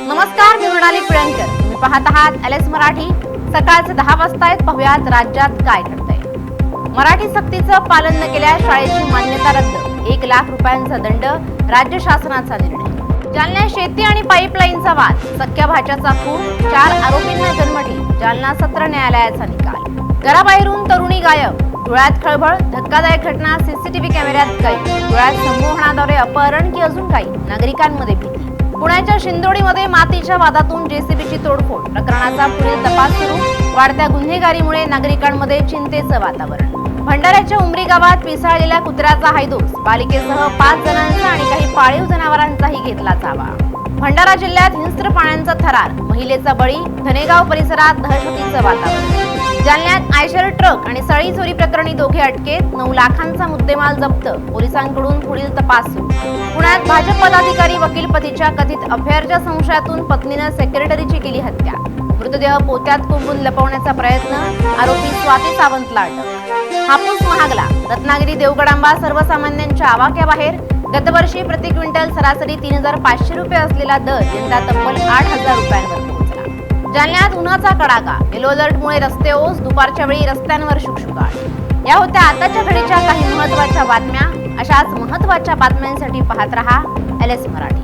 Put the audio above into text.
नमस्कार, मी मृणाली पिळणकर. तुम्ही पाहत आहात एलएस मराठी. सकाळचे 10 वाजता आहेत. पाहुयात राज्यात काय घडतंय. मराठी सक्तीचं पालन न केल्यास शाळेची मान्यता रद्द. 1 लाख रुपयांचा दंड. राज्य शासनाचा निर्णय. जालन्यात शेती आणि पाईपलाईनचा वाद. सख्या भाच्याचा खून. 4 आरोपींना जन्मठेप. जालना सत्र न्यायालयाचा निकाल. घराबाहेरून तरुणी गायब. धुळ्यात खळबळ. धक्कादायक घटना सीसीटीव्ही कॅमेऱ्यात कैद. धुळ्यात संमोहनाद्वारे अपहरण की अजून काही. नागरिकांमध्ये भीती. पुण्याच्या शिंदोडीमध्ये मातीच्या वादातून जेसीबीची तोडफोड. प्रकरणाचा पुढील तपास सुरू. वाढत्या गुन्हेगारीमुळे नागरिकांमध्ये चिंतेचं वातावरण. भंडाऱ्याच्या उमरी गावात पिसाळलेल्या कुत्र्याचा हायदोस. पालिकेसह 5 जणांचा आणि काही पाळीव जनावरांचाही घेतला चावा. भंडारा जिल्ह्यात हिंस्त्र प्राण्यांचा थरार. महिलेचा बळी. धनेगाव परिसरात दहशतीचं वातावरण. जालन्यात आयशर ट्रक आणि सळी चोरी प्रकरणी दोघे अटकेत. 9 लाखांचा मुद्देमाल जप्त. पोलिसांकडून पुढील तपास सुरू. पुण्यात भाजप पदाधिकारी वकील पतीच्या कथित अफेअरच्या संशयातून पत्नीनं सेक्रेटरीची केली हत्या. मृतदेह पोत्यात कोंबून लपवण्याचा प्रयत्न. आरोपी स्वाती सावंतला अटक. हापूस महागला. रत्नागिरी देवगडांबा सर्वसामान्यांच्या आवाक्याबाहेर. गतवर्षी प्रति क्विंटल सरासरी 3500 रुपये असलेला दर यंदा तब्बल 8000 रुपयांवर पोहोचला. जालन्यात उन्हाचा कडाका. येलो अलर्टमुळे रस्ते ओस. दुपारच्या वेळी रस्त्यांवर शुकशुकाट. या होत्या आताच्या घडीच्या काही महत्त्वाच्या बातम्या. अशाच महत्त्वाच्या बातम्यांसाठी पाहत रहा एलएस मराठी.